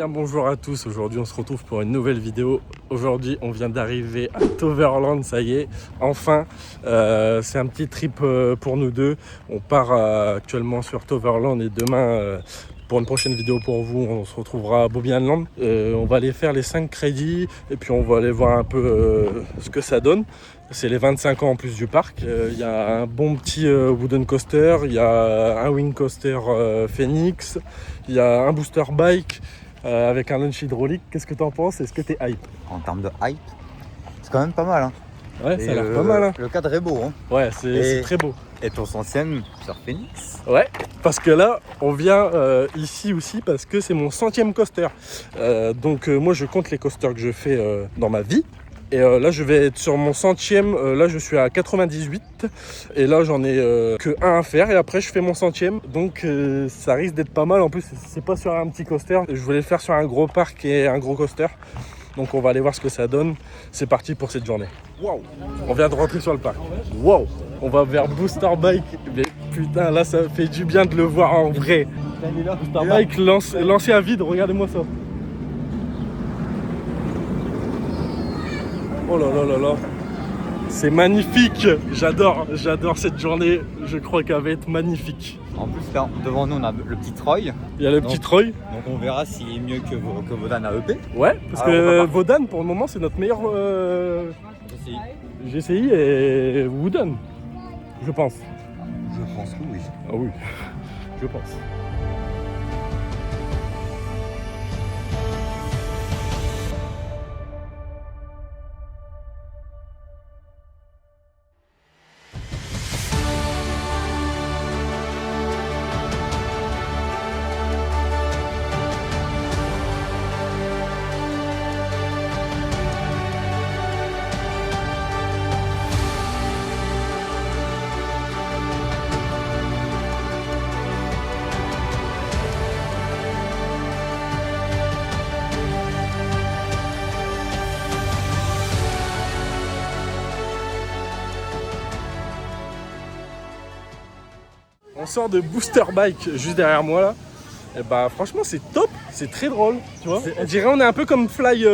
bien bonjour à tous, aujourd'hui on se retrouve pour une nouvelle vidéo. Aujourd'hui on vient d'arriver à Toverland, ça y est, enfin. C'est un petit trip pour nous deux. On part actuellement sur Toverland et demain pour une prochaine vidéo pour vous on se retrouvera à Bobbejaanland. On va aller faire les 5 crédits et puis on va aller voir un peu ce que ça donne. C'est les 25 ans en plus du parc. Il y a un bon petit wooden coaster, il y a un wing coaster Phoenix, il y a un booster bike avec un launch hydraulique. Qu'est-ce que tu en penses? Est-ce que tu es hype? En termes de hype, c'est quand même pas mal. Hein. Ouais, ça a l'air pas mal. Hein. Le cadre est beau. Hein. Ouais, c'est très beau. Et ton centième sur Phoenix? Ouais, parce que là, on vient ici aussi parce que c'est mon 100e coaster. Donc moi, je compte les coasters que je fais dans ma vie. Et là je vais être sur mon 100e, là je suis à 98 et là j'en ai que un à faire et après je fais mon 100e, donc ça risque d'être pas mal. En plus c'est pas sur un petit coaster, je voulais le faire sur un gros parc et un gros coaster, donc on va aller voir ce que ça donne. C'est parti pour cette journée. Waouh, on vient de rentrer sur le parc. Waouh, on va vers Booster Bike, mais putain là ça fait du bien de le voir en vrai. Booster Bike lancé à vide, regardez-moi ça. Oh là là là là, c'est magnifique, j'adore cette journée, je crois qu'elle va être magnifique. En plus là, devant nous on a le petit Troy. Il y a le petit Troy. Donc on verra s'il est mieux que Wodan AEP. Ouais, parce que Wodan pour le moment c'est notre meilleur GCI et Wodan, je pense. Je pense que oui. Ah oui, je pense. On sort de Booster Bike juste derrière moi là. Et bah franchement c'est top, c'est très drôle, tu vois. On dirait on est un peu comme Fly,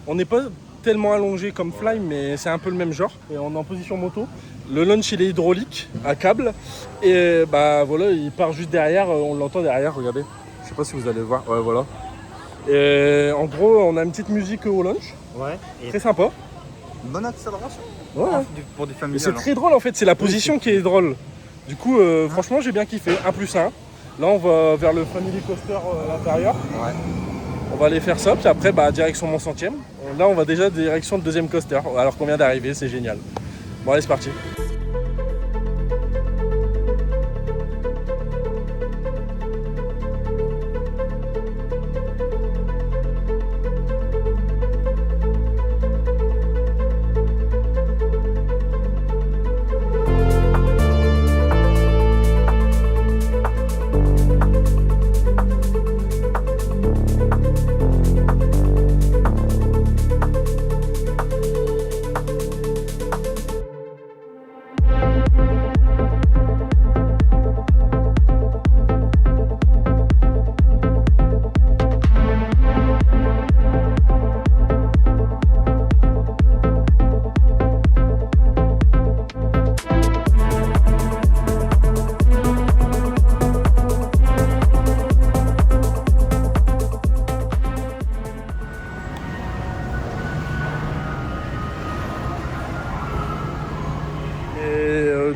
on n'est pas tellement allongé comme Fly mais c'est un peu le même genre. Et on est en position moto. Le launch il est hydraulique à câble et bah voilà il part juste derrière, on l'entend derrière, regardez. Je sais pas si vous allez voir, ouais voilà. Et en gros on a une petite musique au launch, ouais. Très sympa. Une bonne accélération. Ouais. Pour des familles. C'est très drôle en fait, c'est la position qui est drôle. Du coup, franchement, j'ai bien kiffé. 1+1. Là, on va vers le Family Coaster à l'intérieur. Ouais. On va aller faire ça. Puis après, direction mon 100e. Là, on va déjà direction le deuxième coaster. Alors qu'on vient d'arriver, c'est génial. Bon, allez, c'est parti.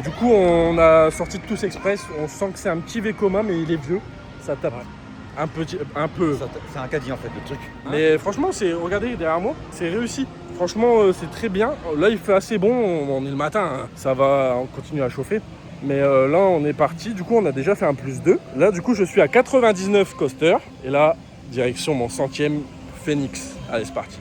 Du coup on a sorti de Tous Express, on sent que c'est un petit Vekoma mais il est vieux, ça tape un peu. C'est un caddie en fait le truc. Mais franchement regardez derrière moi, c'est réussi. Franchement c'est très bien, là il fait assez bon, on est le matin, hein. Ça va, on continue à chauffer. Mais là on est parti, du coup on a déjà fait un +2. Là du coup je suis à 99 coaster et là direction mon 100e Phoenix. Allez c'est parti.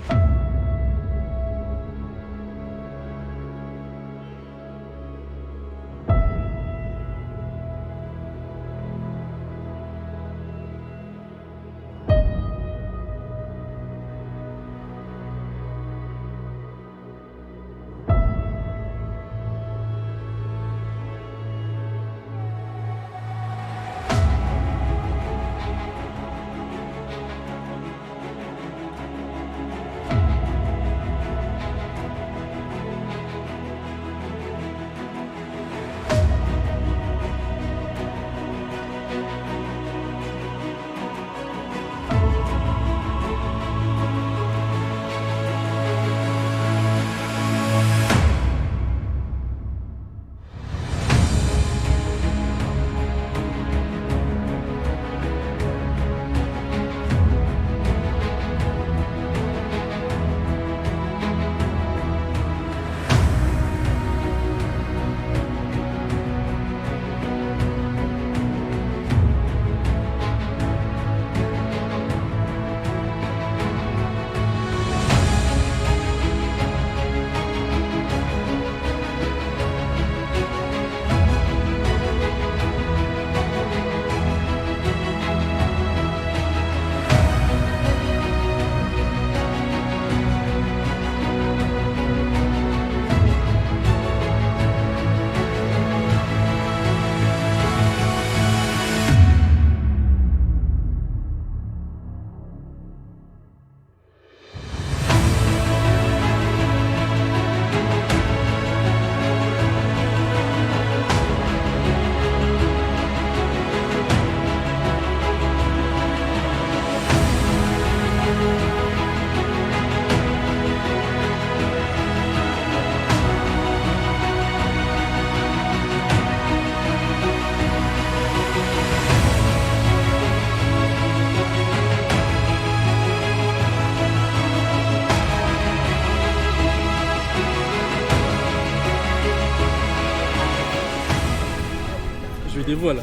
Et voilà.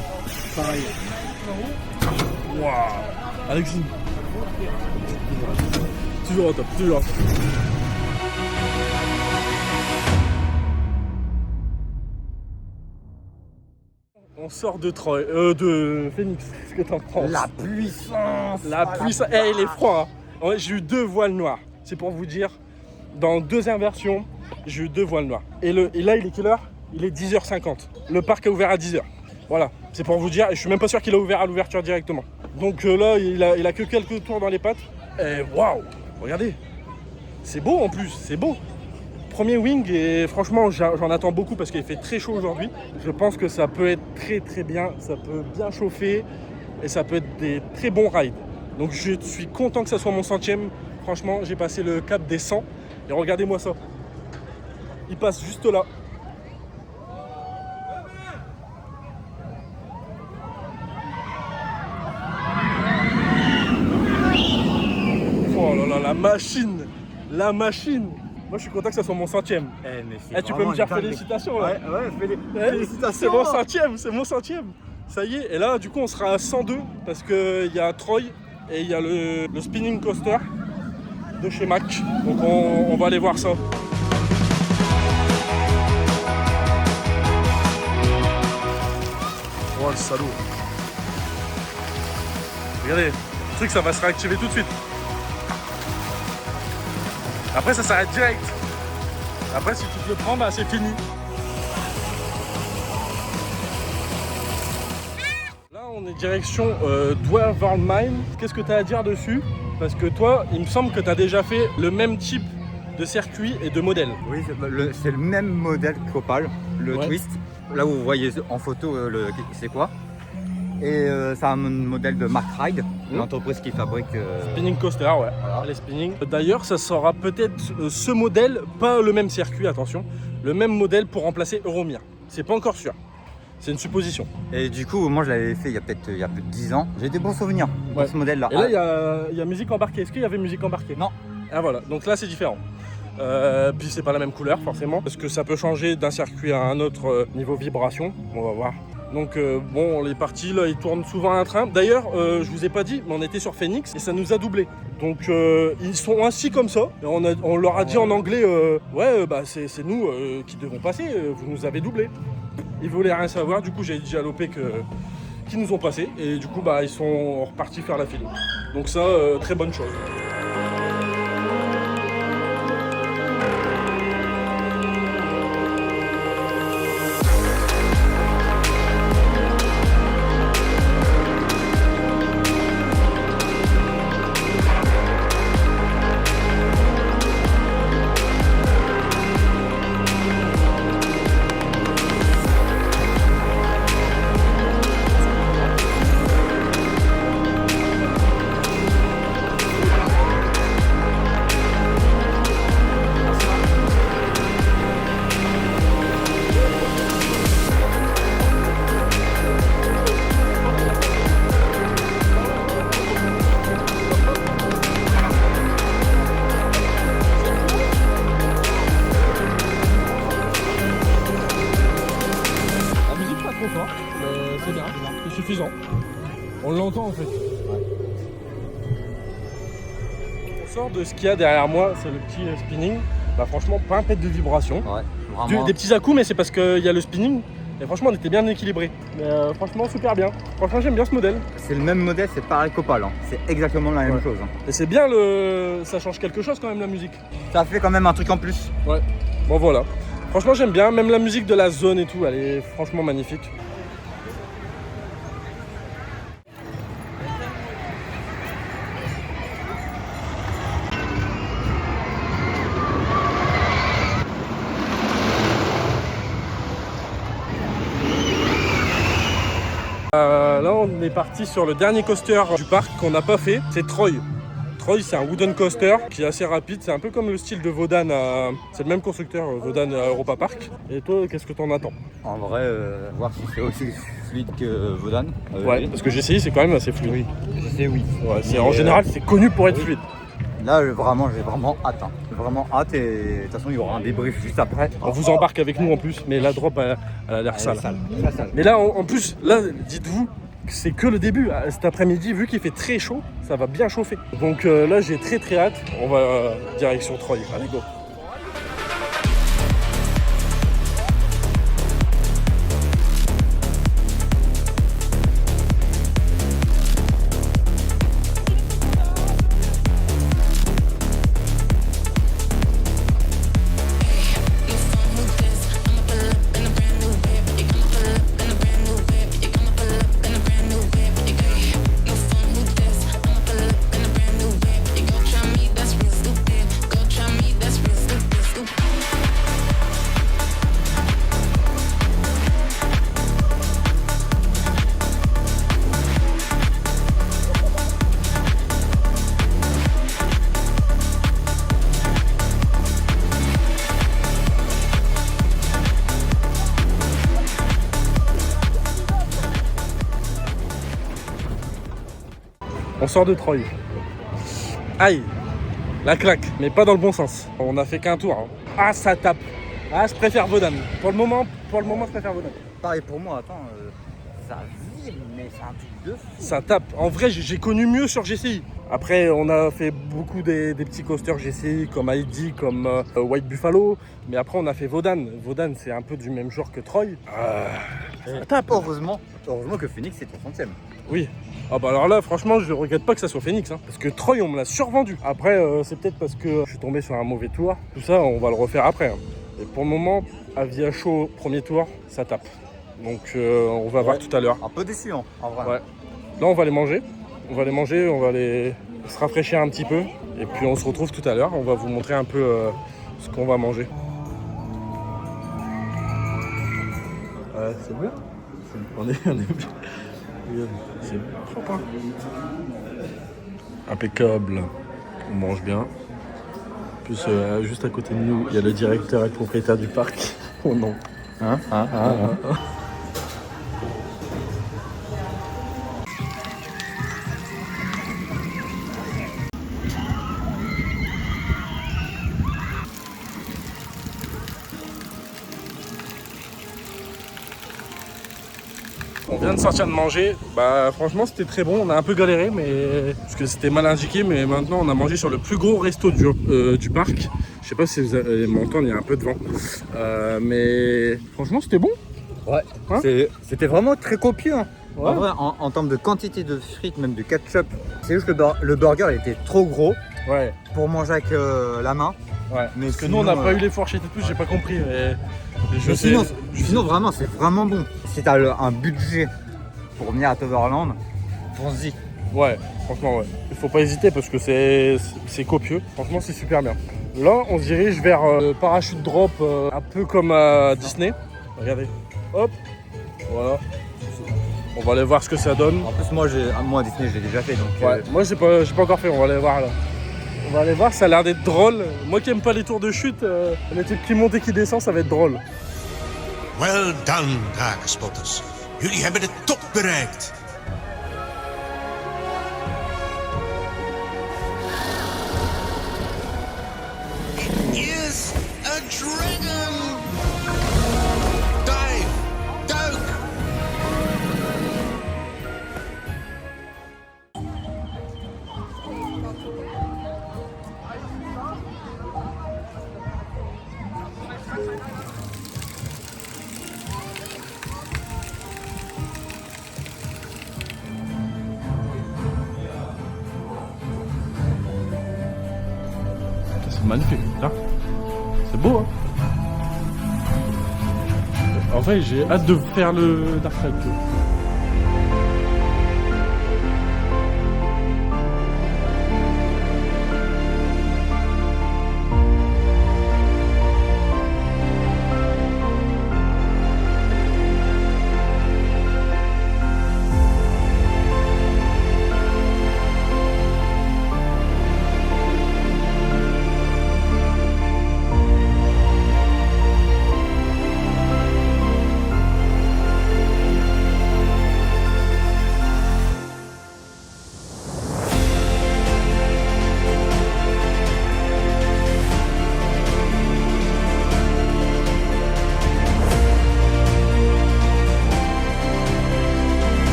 Pareil. Waouh. Alexis. Toujours au top, toujours au top. On sort de Troy, de Phoenix. Qu'est-ce que t'en penses? La puissance. La puissance. Eh, il est froid. Hein. Ouais, j'ai eu 2 voiles noires. C'est pour vous dire. Dans 2 inversions, j'ai eu 2 voiles noires. Et là, il est quelle heure? Il est 10h50. Le parc a ouvert à 10h. Voilà, c'est pour vous dire. Et je suis même pas sûr qu'il a ouvert à l'ouverture directement. Donc là, il a que quelques tours dans les pattes. Et waouh, regardez. C'est beau en plus, c'est beau. Premier wing et franchement, j'en attends beaucoup parce qu'il fait très chaud aujourd'hui. Je pense que ça peut être très très bien. Ça peut bien chauffer et ça peut être des très bons rides. Donc je suis content que ça soit mon 100e. Franchement, j'ai passé le cap des 100. Et regardez-moi ça. Il passe juste là. Oh là là, la machine. La machine. Moi, je suis content que ça soit mon 100e. Tu peux me dire félicitations là. Ouais, félicitations. C'est mon 100e, c'est mon 100e. Ça y est. Et là, du coup, on sera à 102 parce qu'il y a Troy et il y a le spinning coaster de chez Mac. Donc on va aller voir ça. Oh le salaud. Regardez, le truc ça va se réactiver tout de suite. Après ça s'arrête direct. Après si tu te le prends, bah c'est fini. Là on est direction Dwarven Mine. Qu'est-ce que tu as à dire dessus? Parce que toi, il me semble que tu as déjà fait le même type de circuit et de modèle. Oui, c'est le même modèle qu'Opal, le Twist. Là où vous voyez en photo, c'est quoi. Et c'est un modèle de Mark Ride, l'entreprise qui fabrique... Spinning Coaster, ouais. Voilà. Les spinning. D'ailleurs, ça sera peut-être ce modèle, pas le même circuit, attention, le même modèle pour remplacer Euromir. C'est pas encore sûr. C'est une supposition. Et du coup, moi je l'avais fait il y a plus de 10 ans. J'ai des bons souvenirs de ce modèle-là. Et là, il y a musique embarquée. Est-ce qu'il y avait musique embarquée? Non. Ah voilà, donc là c'est différent. Puis c'est pas la même couleur forcément, parce que ça peut changer d'un circuit à un autre niveau vibration. On va voir. Donc bon, les parties là, ils tournent souvent à un train. D'ailleurs, je vous ai pas dit, mais on était sur Phoenix et ça nous a doublé. Donc ils sont ainsi comme ça. Et on leur a dit en anglais, bah c'est nous qui devons passer. Vous nous avez doublé. Ils voulaient rien savoir. Du coup, j'ai dit à l'OP qu'ils nous ont passé et du coup, bah ils sont repartis faire la file. Donc ça, très bonne chose. C'est bien, c'est suffisant. On l'entend en fait. Ouais. On sort de ce qu'il y a derrière moi, c'est le petit spinning. Bah franchement, pas un pet de vibration. Ouais, vraiment. Des petits à-coups, mais c'est parce qu'il y a le spinning. Et franchement, on était bien équilibré. Mais franchement, super bien. Franchement, j'aime bien ce modèle. C'est le même modèle, c'est pareil qu'Opal. Hein. C'est exactement la même chose. Hein. Et c'est bien, ça change quelque chose quand même la musique. Ça fait quand même un truc en plus. Ouais. Bon voilà. Franchement, j'aime bien. Même la musique de la zone et tout, elle est franchement magnifique. Là on est parti sur le dernier coaster du parc qu'on n'a pas fait, c'est Troy. Troy c'est un wooden coaster qui est assez rapide, c'est un peu comme le style de Wodan, c'est le même constructeur, Wodan à Europa Park. Et toi qu'est-ce que t'en attends? En vrai, voir si c'est aussi fluide que Wodan. Ouais, parce que j'ai essayé, c'est quand même assez fluide. Oui, je sais, oui. Ouais, en général c'est connu pour être fluide. Là, vraiment, j'ai vraiment hâte. Hein. Vraiment hâte et de toute façon, il y aura un débrief juste après. On vous embarque avec nous en plus, mais la drop, elle a l'air sale. Très sale. Mais là, en plus, là, dites-vous que c'est que le début. Cet après-midi, vu qu'il fait très chaud, ça va bien chauffer. Donc là, j'ai très très hâte. On va direction Troyes. Allez, go. On sort de Troyes. Aïe, la claque, mais pas dans le bon sens. On a fait qu'un tour. Hein. Ah, ça tape. Ah, je préfère Vaudane. Pour le moment, je préfère Vaudane. Pareil pour moi, attends, ça vibre, mais c'est un truc de fou. Ça tape. En vrai, j'ai connu mieux sur GCI. Après, on a fait beaucoup des petits coasters GCI comme ID, comme White Buffalo. Mais après, on a fait Vaudane. Vaudane, c'est un peu du même genre que Troyes. Ça tape. Heureusement que Phoenix c'est ton 100e. Oui. Ah bah alors là, franchement, je regrette pas que ça soit Phoenix. Hein, parce que Troyes, on me l'a survendu. Après, c'est peut-être parce que je suis tombé sur un mauvais tour. Tout ça, on va le refaire après. Hein. Et pour le moment, Avia Show, premier tour, ça tape. Donc, on va voir tout à l'heure. Un peu déçu, hein, en vrai. Ouais. Là, on va les manger. On va les se rafraîchir un petit peu. Et puis, on se retrouve tout à l'heure. On va vous montrer un peu ce qu'on va manger. C'est bien. On est bien. C'est sympa. Impeccable. On mange bien. En plus, juste à côté de nous, il y a le directeur et le propriétaire du parc. Oh non. Hein. On vient de sortir de manger, bah franchement c'était très bon, on a un peu galéré mais parce que c'était mal indiqué, mais maintenant on a mangé sur le plus gros resto du parc. Je sais pas si vous allez m'entendre, il y a un peu de vent, mais franchement c'était bon. Ouais, hein, c'était vraiment très copieux. Hein. Ouais. En vrai, en termes de quantité de frites, même de ketchup, c'est juste le burger il était trop gros pour manger avec la main. Ouais. Mais parce que sinon, nous on n'a pas eu les fourchettes et tout, j'ai pas compris. Sinon vraiment c'est vraiment bon. Si t'as un budget pour venir à Toverland, pense-y. Ouais, franchement ouais. Il faut pas hésiter parce que c'est copieux. Franchement c'est super bien. Là on se dirige vers parachute drop un peu comme à Disney. Regardez. Hop. Voilà. On va aller voir ce que ça donne. En plus moi à Disney j'ai déjà fait donc. Ouais. Moi j'ai pas encore fait, on va aller voir là. On va aller voir, ça a l'air d'être drôle. Moi qui aime pas les tours de chute, les trucs qui montent et qui descendent, ça va être drôle. Well done, Tagespotters. Jullie hebben de top bereikt. It is a dragon. Dive, duik. C'est magnifique, là. C'est beau, hein. En fait, j'ai hâte de faire le Dark Ride.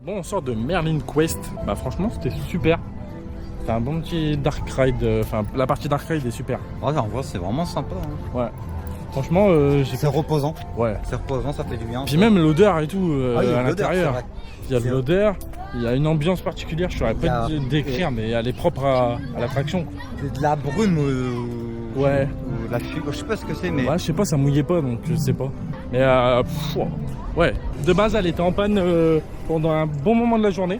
Bon, on sort de Merlin Quest. Bah franchement, c'était super. C'était un bon petit Dark Ride. Enfin, la partie Dark Ride est super. Ouais, en vrai, c'est vraiment sympa. Hein. Ouais. Franchement, c'est reposant. Ouais. C'est reposant, ça fait du bien. Puis même l'odeur et tout il y a à l'intérieur. Il y a de l'odeur, il y a une ambiance particulière, je saurais pas décrire, mais elle est propre à l'attraction. C'est de la brume ouais. Ou la fumée, je sais pas ce que c'est, mais. Ouais, je sais pas, ça mouillait pas donc je sais pas. Mais ouais, de base elle était en panne pendant un bon moment de la journée.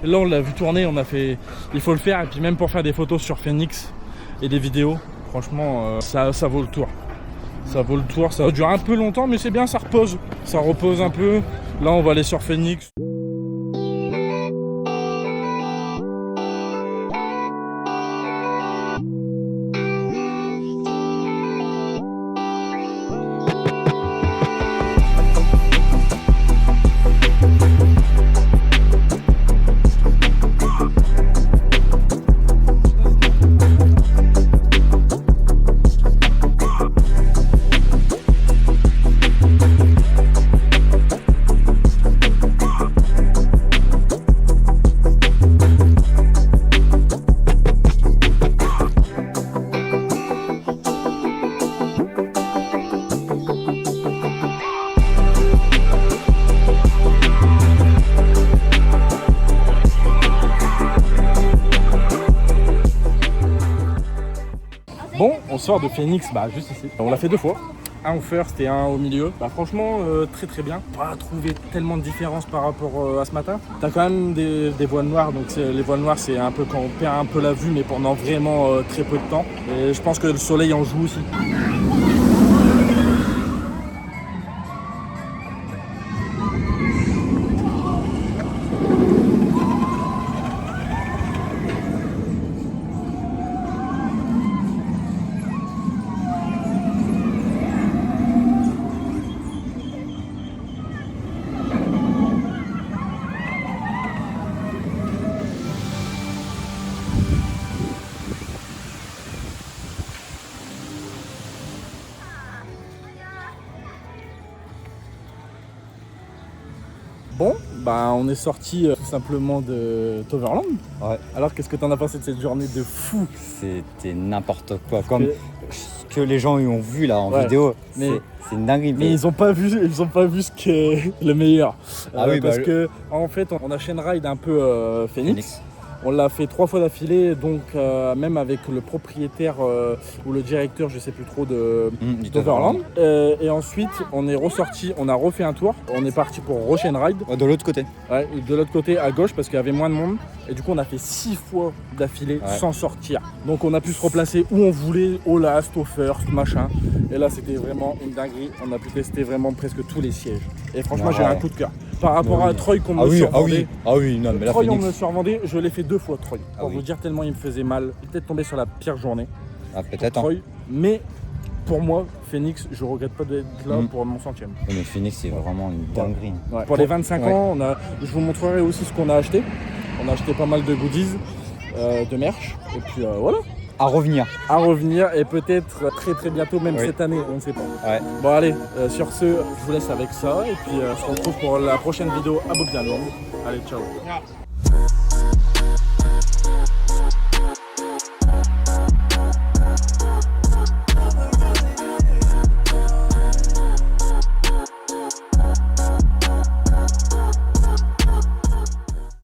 Et là on l'a vu tourner, on a fait. Il faut le faire, et puis même pour faire des photos sur Phoenix et des vidéos, franchement ça vaut le tour. Ça vaut le tour, ça dure un peu longtemps, mais c'est bien, ça repose. Ça repose un peu. Là on va aller sur Phoenix. Bon, on sort de Phoenix, bah juste ici. On l'a fait 2 fois. Un au first et un au milieu. Bah franchement, très bien. Pas trouvé tellement de différence par rapport à ce matin. T'as quand même des voiles noires, donc les voiles noires c'est un peu quand on perd un peu la vue, mais pendant vraiment très peu de temps. Et je pense que le soleil en joue aussi. Bon, bah on est sorti tout simplement de Toverland. Ouais. Alors qu'est-ce que t'en as pensé de cette journée de fou? C'était n'importe quoi. Comme ce que les gens ont vu là en vidéo, c'est une dinguerie. Mais ils ont pas vu ce que le meilleur. Parce que en fait on a chaîne ride un peu Phoenix. On l'a fait 3 fois d'affilée, donc même avec le propriétaire ou le directeur, je sais plus trop, de Toverland. Et ensuite, on est ressorti, on a refait un tour. On est parti pour Rochen Ride. De l'autre côté. Ouais, de l'autre côté à gauche parce qu'il y avait moins de monde. Et du coup, on a fait 6 fois d'affilée sans sortir. Donc on a pu se replacer où on voulait, au last, au first, machin. Et là, c'était vraiment une dinguerie. On a pu tester vraiment presque tous les sièges. Et franchement, j'ai un coup de cœur. Par rapport à Troy qu'on me survendait. Non, mais là, Troy, on me survendait, je l'ai fait 2 fois Troy. Pour vous dire tellement il me faisait mal. Il est peut-être tombé sur la pire journée. Ah, peut-être. Troy. Mais pour moi, Phoenix, je regrette pas d'être là pour mon 100e. Mais Phoenix, c'est vraiment une dinguerie. Ouais. Pour les 25 ans, je vous montrerai aussi ce qu'on a acheté. On a acheté pas mal de goodies, de merch. Et puis voilà. À revenir et peut-être très bientôt, même cette année, on ne sait pas. Ouais. Bon allez, sur ce, je vous laisse avec ça et puis on se retrouve pour la prochaine vidéo à Bobbiano. Allez, ciao.